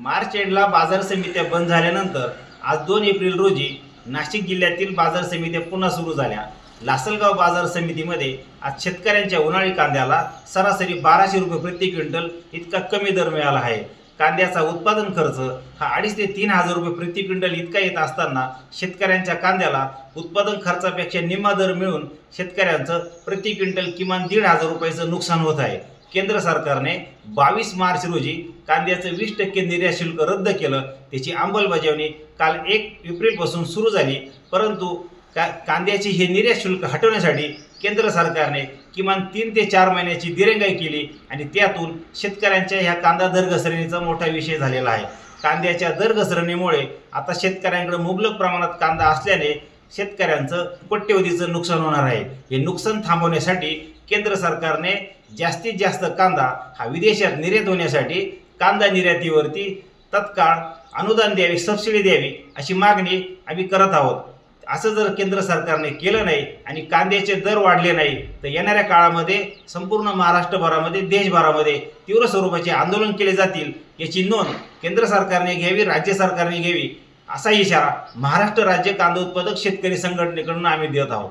मार्च एंडला बाजार समित्या बंद झाल्यानंतर आज 2 एप्रिल रोजी नाशिक जिल्ह्यातील बाजार समित्या पुन्हा सुरू झाल्या। लासलगाव बाजार समितीमध्ये आज शेतकऱ्यांच्या उन्हाळी कांद्याला सरासरी 1200 रुपये प्रति क्विंटल इतका कमी दर मिळाला आहे। कांद्याचा उत्पादन खर्च हा 2,500 ते 3,000 रुपये प्रति क्विंटल इतका येत असताना शेतकऱ्यांच्या कांद्याला उत्पादन खर्चापेक्षा निम्मा दर मिळून शेतकऱ्यांचं प्रति क्विंटल किमान 1,500 रुपयाचं नुकसान होत आहे। केंद्र सरकारने 22 मार्च रोजी कांद्याचं 20% निर्यात शुल्क रद्द केलं। त्याची अंमलबजावणी काल 1 एप्रिलपासून सुरू झाली, परंतु कांद्याची हे निर्यात शुल्क हटवण्यासाठी केंद्र सरकारने किमान 3 ते 4 महिन्याची दिरंगाई केली आणि त्यातून शेतकऱ्यांच्या ह्या कांदा दर घसरणीचा मोठा विषय झालेला आहे। कांद्याच्या दर घसरणीमुळे आता शेतकऱ्यांकडे मुबलक प्रमाणात कांदा असल्याने शेतकऱ्यांचं कोट्यवधीचं नुकसान होणार आहे। हे नुकसान थांबवण्यासाठी केंद्र सरकारने जास्तीत जास्त कांदा हा विदेशात निर्यात होण्यासाठी कांदा निर्यातीवरती तत्काळ अनुदान द्यावे, सबसिडी द्यावी अशी मागणी आम्ही करत आहोत। असं जर केंद्र सरकारने केलं नाही आणि कांद्याचे दर वाढले नाही तर येणाऱ्या काळामध्ये संपूर्ण महाराष्ट्रभरामध्ये, देशभरामध्ये तीव्र स्वरूपाचे आंदोलन केले जातील। याची नोंद केंद्र सरकारने घ्यावी, राज्य सरकारने घ्यावी असा इशारा महाराष्ट्र राज्य कांदा उत्पादक शेतकरी संघटनेकडून आम्ही देत आहोत।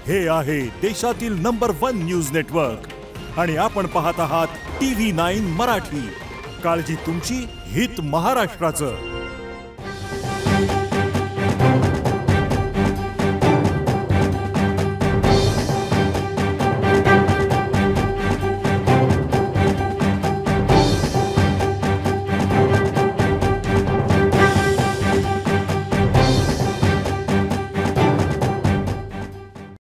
हे आहे देशातील नंबर 1 न्यूज नेटवर्क आणि आपण पाहत आहात TV9 मराठी। काळजी तुमची, हित महाराष्ट्राचं।